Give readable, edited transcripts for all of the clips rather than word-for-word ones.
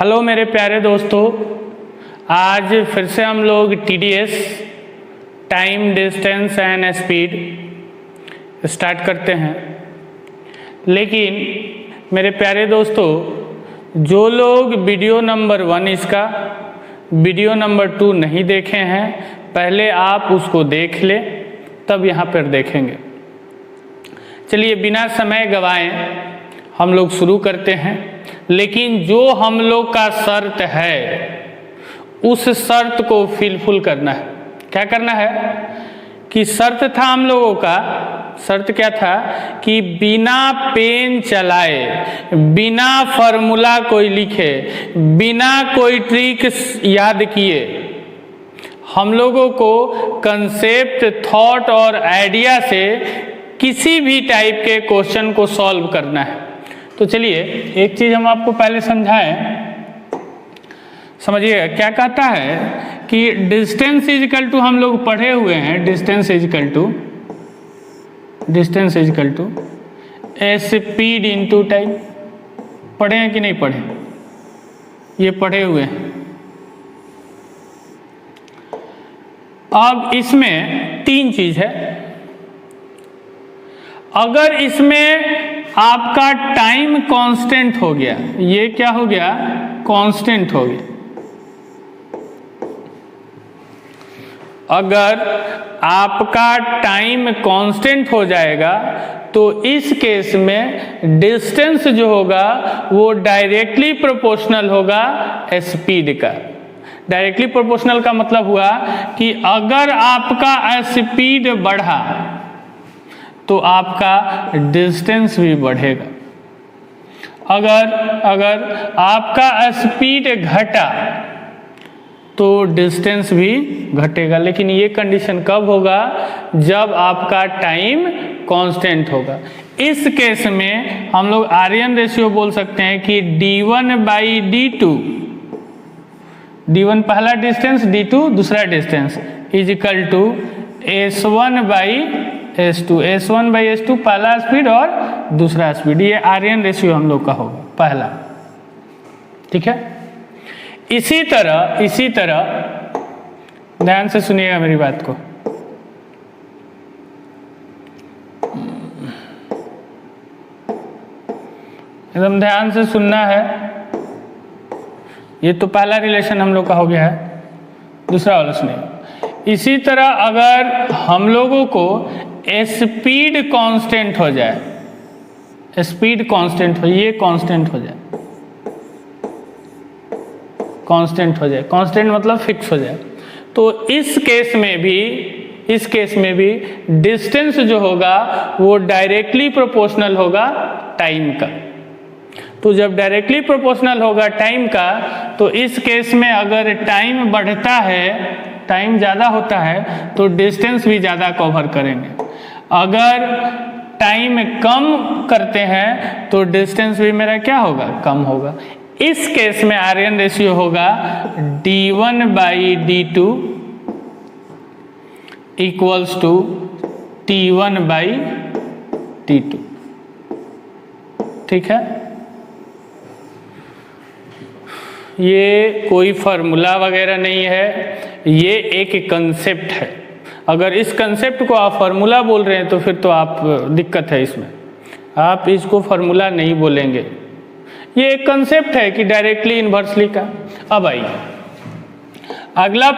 Hello मेरे प्यारे दोस्तों, आज फिर से हम लोग TDS time distance and speed start करते हैं। लेकिन मेरे प्यारे दोस्तों, जो लोग वीडियो नंबर 1 इसका वीडियो नंबर 2 नहीं देखे हैं, पहले आप उसको देख लें, तब यहाँ पर देखेंगे। चलिए बिना समय गवाएं हम लोग शुरू करते हैं। लेकिन जो हम लोग का शर्त है उस शर्त को फुलफिल करना है। क्या करना है कि शर्त था हम लोगों का, शर्त क्या था कि बिना पेन चलाए, बिना फॉर्मूला कोई लिखे, बिना कोई ट्रिक याद किए हम लोगों को कंसेप्ट, थॉट और आइडिया से किसी भी टाइप के क्वेश्चन को सॉल्व करना है। तो चलिए एक चीज़ हम आपको पहले समझाएं, समझिएगा। क्या कहता है कि डिस्टेंस इजिकल टू, हम लोग पढ़े हुए हैं, distance is equal to speed into time. पढ़े हैं कि नहीं पढ़े? ये पढ़े हुए हैं। अब इसमें 3 चीज़ है। अगर इसमें आपका टाइम कांस्टेंट हो गया, ये क्या हो गया? कांस्टेंट हो गया। अगर आपका टाइम कांस्टेंट हो जाएगा तो इस केस में डिस्टेंस जो होगा वो डायरेक्टली प्रोपोर्शनल होगा स्पीड का। डायरेक्टली प्रोपोर्शनल का मतलब हुआ कि अगर आपका स्पीड बढ़ा तो आपका डिस्टेंस भी बढ़ेगा। अगर आपका स्पीड घटा तो डिस्टेंस भी घटेगा। लेकिन ये कंडीशन कब होगा? जब आपका टाइम कांस्टेंट होगा। इस केस में हम लोग आर्यन रेशियो बोल सकते हैं कि d1/d2, d1 पहला डिस्टेंस, d2 दूसरा distance, is equal to s1/s2। s1/s2 पहला स्पीड और दूसरा स्पीड। ये आर्यन रेशियो हम लोग का होगा पहला। ठीक है। इसी तरह ध्यान से सुनिएगा मेरी बात को। एकदम ध्यान से सुनना है। ये तो पहला रिलेशन हम लोग का हो गया है। दूसरा वाला सुनिए। इसी तरह अगर हम लोगों को स्पीड कांस्टेंट हो जाए, स्पीड कांस्टेंट हो, ये कांस्टेंट हो जाए, कांस्टेंट हो जाए, कांस्टेंट मतलब फिक्स हो जाए, तो इस केस में भी डिस्टेंस जो होगा वो डायरेक्टली प्रोपोर्शनल होगा टाइम का। तो जब डायरेक्टली प्रोपोर्शनल होगा टाइम का, तो इस केस में अगर टाइम बढ़ता है, टाइम ज़्यादा होता है तो डिस्टेंस भी ज़्यादा कवर करेंगे। अगर टाइम कम करते हैं तो डिस्टेंस भी मेरा क्या होगा? कम होगा। इस केस में आर्यन रेशियो होगा d1/d2 इक्वल्स टू t1/t2। ठीक है। ये कोई फार्मूला वगैरह नहीं है, ये एक कंसेप्ट है। अगर इस कंसेप्ट को आप फार्मूला बोल रहे हैं तो फिर तो आप दिक्कत है इसमें। आप इसको फार्मूला नहीं बोलेंगे। ये एक कंसेप्ट है कि डायरेक्टली इन्वर्सली का। अब आइए अगला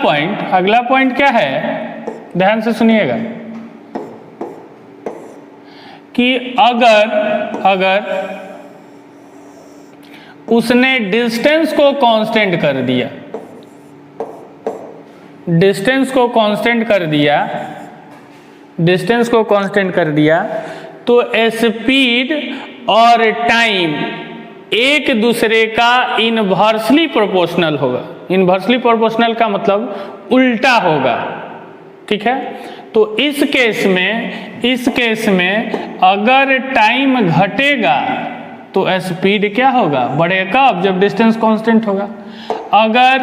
पॉइंट क्या है? ध्यान से सुनिएगा कि अगर उसने डिस्टेंस को कांस्टेंट कर दिया, डिस्टेंस को कांस्टेंट कर दिया तो स्पीड और टाइम एक दूसरे का इनवर्सली प्रोपोर्शनल होगा। इनवर्सली प्रोपोर्शनल का मतलब उल्टा होगा। ठीक है। तो इस केस में अगर टाइम घटेगा तो स्पीड क्या होगा? बढ़ेगा। अब जब डिस्टेंस कांस्टेंट होगा। अगर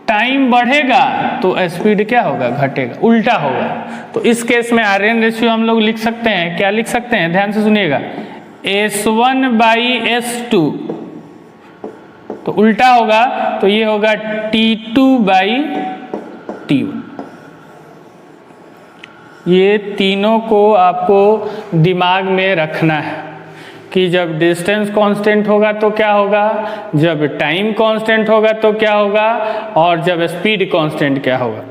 टाइम बढ़ेगा तो स्पीड क्या होगा? घटेगा, उल्टा होगा। तो इस केस में आर्यन रेशियो हम लोग लिख सकते हैं। क्या लिख सकते हैं? ध्यान से सुनिएगा। s1/s2 तो उल्टा होगा, तो ये होगा T2/T1। ये तीनों को आपको दिमाग में रखना है कि जब डिस्टेंस कांस्टेंट होगा तो क्या होगा, जब टाइम कांस्टेंट होगा तो क्या होगा, और जब स्पीड कांस्टेंट क्या होगा।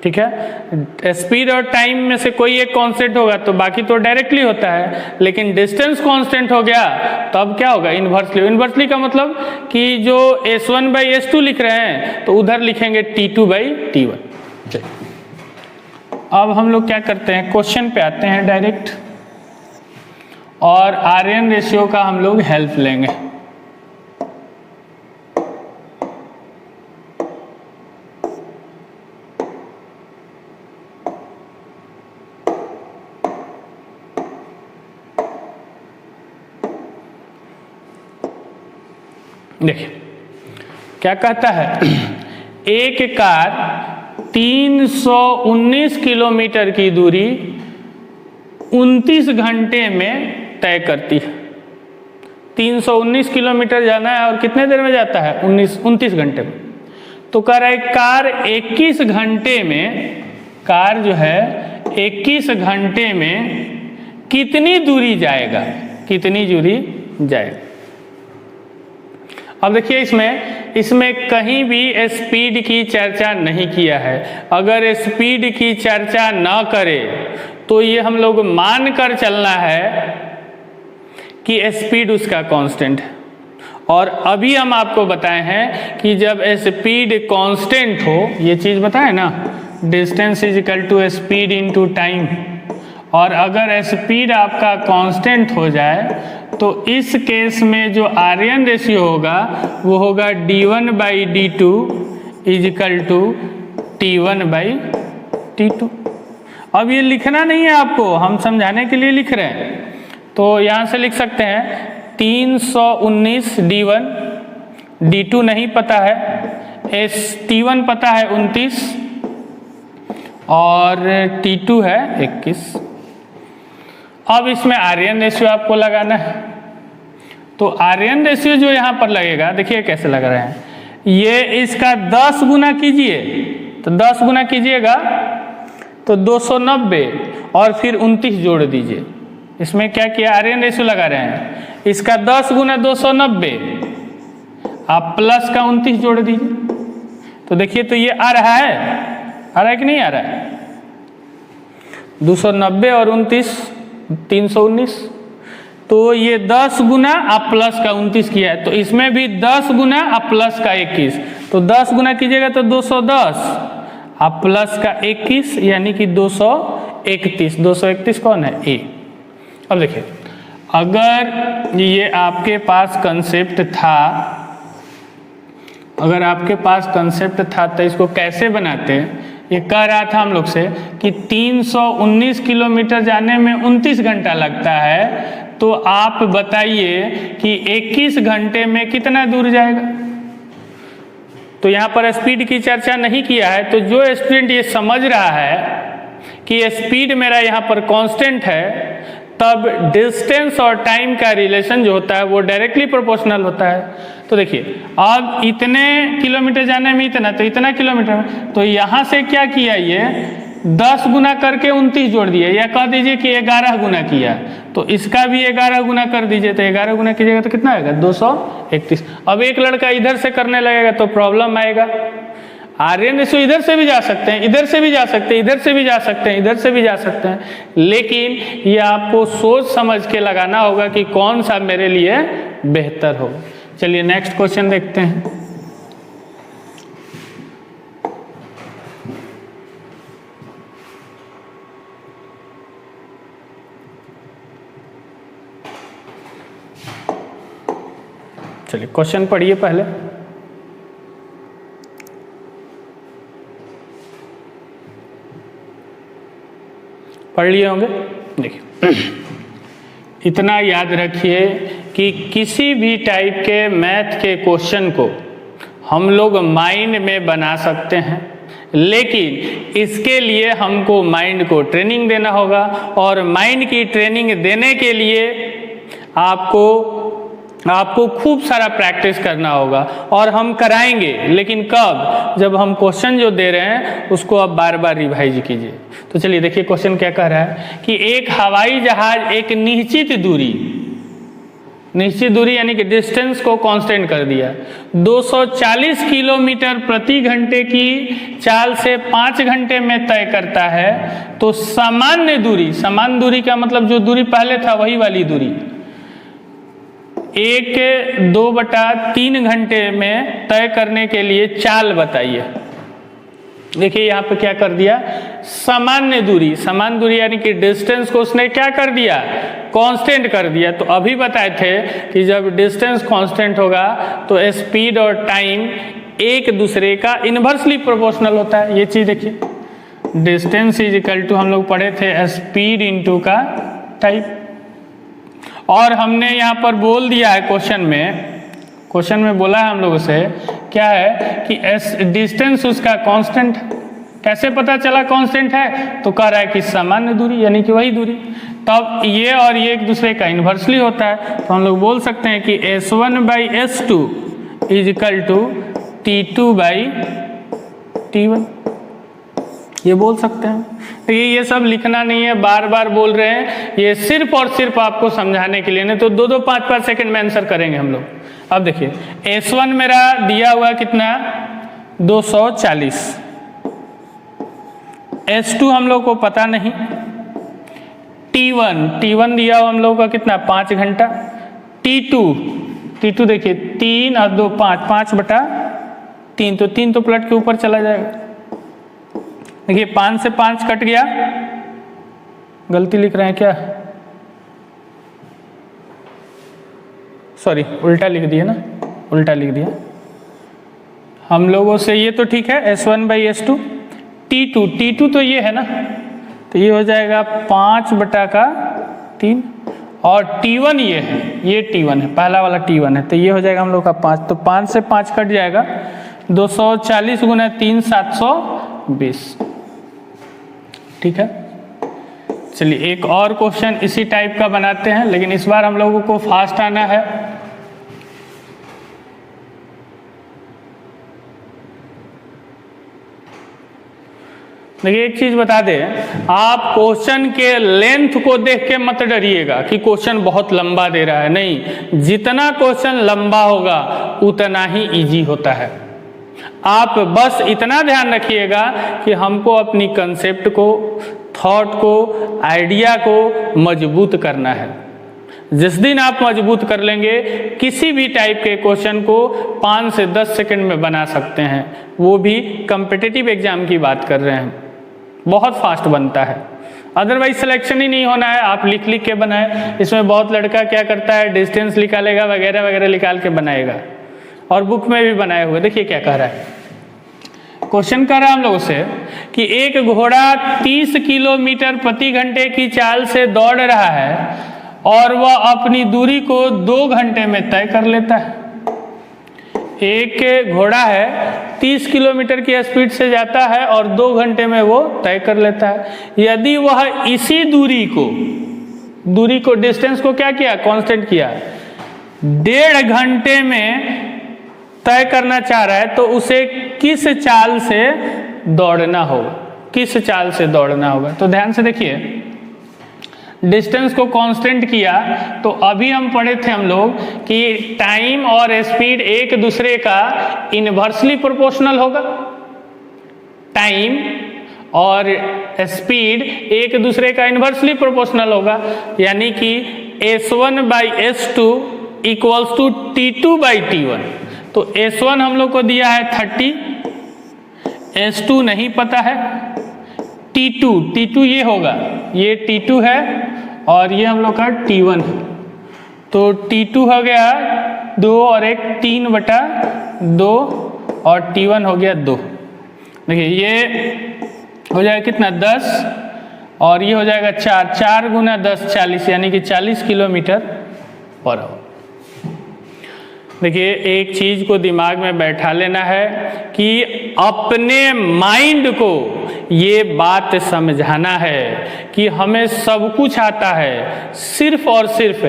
ठीक है, स्पीड और टाइम में से कोई एक कांस्टेंट होगा तो बाकी तो डायरेक्टली होता है, लेकिन डिस्टेंस कांस्टेंट हो गया तब क्या होगा, इन्वर्सली। इन्वर्सली का मतलब कि जो S1/S2 लिख रहे हैं तो उधर लिखेंगे T2/T1। अब हम लोग क्या करते हैं, क्वेश्चन पे आते हैं डायरेक्ट, और आर्यन रेशियो का हम लोग हेल्प लेंगे। देखिए क्या कहता है, एक कार 319 किलोमीटर की दूरी 29 घंटे में तय करती है। 319 किलोमीटर जाना है और कितने देर में जाता है, 29 घंटे में। तो कह रहा है कार 21 घंटे में, कार जो है 21 घंटे में कितनी दूरी जाएगा, कितनी दूरी जाएगा। अब देखिए इसमें कहीं भी स्पीड की चर्चा नहीं किया है। अगर स्पीड की चर्चा ना करे तो ये हम लोग मान कर चलना है कि स्पीड उसका कांस्टेंट है। और अभी हम आपको बताए हैं कि जब स्पीड कांस्टेंट हो, ये चीज़ बताए ना, distance is equal to speed into time, और अगर स्पीड आपका कांस्टेंट हो जाए तो इस केस में जो आर्यन रेशियो होगा वो होगा D1/D2 is equal to T1/T2। अब ये लिखना नहीं है आपको, हम समझाने के लिए लिख रहे हैं। तो यहाँ से लिख सकते हैं 319 D1, D2 नहीं पता है, T1 पता है 29 और T2 है 21। अब इसमें आर्यन रेशियो आपको लगाना है। तो आर्यन रेशियो जो यहाँ पर लगेगा, देखिए कैसे लग रहे हैं, ये इसका 10 गुना कीजिए, तो 10 गुना कीजिएगा तो 290 और फिर 29 जोड़ दीजिए। इसमें क्या किया, आर्यन रेशियो लगा रहे हैं, इसका 10 गुना 290 आप प्लस का 29 जोड़ दीजिए। तो देखिए तो ये आ रहा है कि नहीं आ रहा है, 290 और 29 319। तो ये 10 गुना आप प्लस का 29 किया है, तो इसमें भी 10 गुना आप प्लस का 21, तो 10 गुना कीजिएगा तो 210, आप प्लस का 21 यानी कि 231। 231 कौन है, ए। अब देखिए अगर ये आपके पास कंसेप्ट था, अगर आपके पास कंसेप्ट था तो इसको कैसे बनाते हैं। ये कह रहा था हम लोग से कि 319 किलोमीटर जाने में 29 घंटा लगता है, तो आप बताइए कि 21 घंटे में कितना दूर जाएगा। तो यहाँ पर स्पीड की चर्चा नहीं किया है, तो जो स्टूडेंट ये समझ रहा है कि स्पीड मेरा यहाँ पर कांस्टेंट है, तब डिस्टेंस और टाइम का रिलेशन जो होता है वो डायरेक्टली प्रोपोर्शनल होता है। तो देखिए अब इतने किलोमीटर जाने में इतना, तो इतना किलोमीटर में, तो यहाँ से क्या किया, ये 10 गुना करके 29 जोड़ दिया, या कह दीजिए कि 11 गुना किया, तो इसका भी 11 गुना कर दीजिए, तो 11 गुना कीजिएगा तो कितना आएगा, 231। अब एक लड़का इधर से करने लगेगा तो प्रॉब्लम आएगा। आर्यन रेशियो इधर से भी जा सकते हैं, इधर से भी जा सकते हैं, इधर से भी जा सकते हैं, इधर से भी जा सकते हैं, लेकिन ये आपको सोच समझ के लगाना होगा कि कौन सा मेरे लिए बेहतर हो। चलिए नेक्स्ट क्वेश्चन देखते हैं। चलिए क्वेश्चन पढ़िए पहले। पढ़ लिए होंगे। देखिए इतना याद रखिए कि किसी भी टाइप के मैथ के क्वेश्चन को हम लोग माइंड में बना सकते हैं, लेकिन इसके लिए हमको माइंड को ट्रेनिंग देना होगा, और माइंड की ट्रेनिंग देने के लिए आपको आपको खूब सारा प्रैक्टिस करना होगा और हम कराएंगे, लेकिन कब? जब हम क्वेश्चन जो दे रहे हैं उसको आप बार बार रिवाइज कीजिए। तो चलिए देखिए क्वेश्चन क्या कह रहा है कि एक हवाई जहाज एक निश्चित दूरी यानी कि डिस्टेंस को कांस्टेंट कर दिया, 240 किलोमीटर प्रति घंटे की चाल से 5 घंटे में तय करता है, तो सामान्य दूरी का मतलब जो दूरी पहले था वही वाली दूरी 1/2/3 घंटे में तय करने के लिए चाल बताइए। देखिए यहाँ पे क्या कर दिया, सामान्य दूरी यानी कि डिस्टेंस को उसने क्या कर दिया, कांस्टेंट कर दिया। तो अभी बताए थे कि जब डिस्टेंस कांस्टेंट होगा तो स्पीड और टाइम एक दूसरे का इन्वर्सली प्रोपोर्शनल होता है। ये चीज देखिए, डिस्टेंस इज इक्वल टू हम लोग पढ़े थे स्पीड इनटू का टाइम, और हमने यहाँ पर बोल दिया है क्वेश्चन में बोला है हम लोगों से क्या है कि डिस्टेंस उसका कांस्टेंट है। कैसे पता चला कांस्टेंट है? तो कह रहा है कि सामान्य दूरी यानी कि वही दूरी, तब ये और ये एक दूसरे का इन्वर्सली होता है। तो हम लोग बोल सकते हैं कि S1/S2 is equal to T2/T1, ये बोल सकते हैं। तो ये सब लिखना नहीं है, बार बार बोल रहे हैं, ये सिर्फ और सिर्फ आपको समझाने के लिए, नहीं तो 2-2 5-5 सेकंड में आंसर करेंगे हम लोग। अब देखिए S1 मेरा दिया हुआ कितना, 240, S2 हम लोग को पता नहीं, T1 दिया हुआ हम लोग का कितना, 5 घंटा, T2 देखिए 3 और 2 5/3, तो 3 तो पलट के ऊपर चला जाएगा। देखिए 5 से 5 कट गया, गलती लिख रहे हैं क्या, सॉरी उल्टा लिख दिया ना, उल्टा लिख दिया हम लोगों से। ये तो ठीक है S1/S2, T2 तो ये है ना, तो ये हो जाएगा 5/3, और T1 ये है, ये T1 है, पहला वाला T1 है, तो ये हो जाएगा हम लोग का 5, तो 5 से 5 कट जाएगा, 240 गुना 3 720, ठीक है। चलिए एक और क्वेश्चन इसी टाइप का बनाते हैं, लेकिन इस बार हम लोगों को फास्ट आना है। देखिए एक चीज बता दें, आप क्वेश्चन के लेंथ को देख के मत डरिएगा कि क्वेश्चन बहुत लंबा दे रहा है, नहीं, जितना क्वेश्चन लंबा होगा उतना ही इजी होता है। आप बस इतना ध्यान रखिएगा कि हमको अपनी कंसेप्ट को, थॉट को, आइडिया को मजबूत करना है। जिस दिन आप मजबूत कर लेंगे, किसी भी टाइप के क्वेश्चन को 5 से 10 सेकंड में बना सकते हैं, वो भी कॉम्पिटिटिव एग्जाम की बात कर रहे हैं, बहुत फास्ट बनता है। अदरवाइज सिलेक्शन ही नहीं होना है, आप लिख के बनाए। इसमें बहुत लड़का क्या करता है, डिस्टेंस निकालेगा वगैरह वगैरह निकाल के बनाएगा, और बुक में भी बनाए हुए। देखिए क्या कह रहा है, क्वेश्चन कर रहा है हम लोगों से कि एक घोड़ा 30 किलोमीटर प्रति घंटे की चाल से दौड़ रहा है और वह अपनी दूरी को 2 घंटे में तय कर लेता है। एक घोड़ा है, 30 किलोमीटर की स्पीड से जाता है और 2 घंटे में वो तय कर लेता है। यदि वह इसी दूरी को डिस्टेंस को क्या किया, कांस्टेंट किया, 1.5 घंटे में तय करना चाह रहा है, तो उसे किस चाल से दौड़ना होगा, तो ध्यान से देखिए, डिस्टेंस को कांस्टेंट किया, तो अभी हम पढ़े थे हम लोग कि टाइम और स्पीड एक दूसरे का इनवर्सली प्रोपोर्शनल होगा। टाइम और स्पीड एक दूसरे का इनवर्सली प्रोपोर्शनल होगा, यानी कि S1/S2 इक्वल्स टू T2/T1। तो S1 हम लोग को दिया है 30, S2 नहीं पता है, T2 ये होगा, ये T2 है और ये हम लोग का T1 है। तो T2 हो गया 2 और 1 3/2 और T1 हो गया 2। देखिए ये हो जाएगा कितना, 10, और ये हो जाएगा 4 गुना 10 40, यानी कि 40 किलोमीटर पर आवर। देखिए एक चीज को दिमाग में बैठा लेना है कि अपने माइंड को ये बात समझाना है कि हमें सब कुछ आता है, सिर्फ और सिर्फ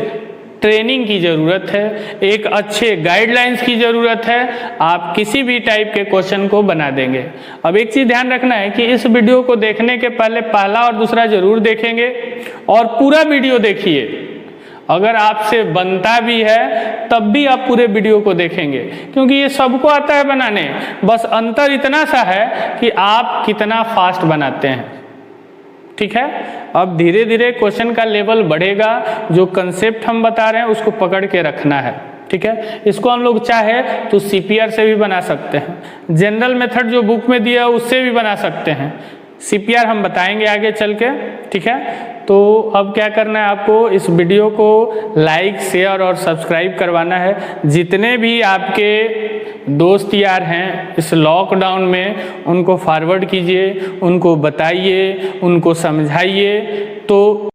ट्रेनिंग की ज़रूरत है, एक अच्छे गाइडलाइंस की ज़रूरत है, आप किसी भी टाइप के क्वेश्चन को बना देंगे। अब एक चीज़ ध्यान रखना है कि इस वीडियो को देखने के पहले पहला और दूसरा ज़रूर देखेंगे और पूरा वीडियो देखिए। अगर आपसे बनता भी है तब भी आप पूरे वीडियो को देखेंगे, क्योंकि ये सबको आता है बनाने, बस अंतर इतना सा है कि आप कितना फास्ट बनाते हैं। ठीक है, अब धीरे धीरे क्वेश्चन का लेवल बढ़ेगा, जो कंसेप्ट हम बता रहे हैं उसको पकड़ के रखना है। ठीक है, इसको हम लोग चाहे तो CPR से भी बना सकते हैं, जनरल मेथड जो बुक में दिया है उससे भी बना सकते हैं। CPR हम बताएंगे आगे चल के। ठीक है, तो अब क्या करना है आपको, इस वीडियो को लाइक, शेयर और सब्सक्राइब करवाना है। जितने भी आपके दोस्त यार हैं इस लॉकडाउन में, उनको फॉरवर्ड कीजिए, उनको बताइए, उनको समझाइए। तो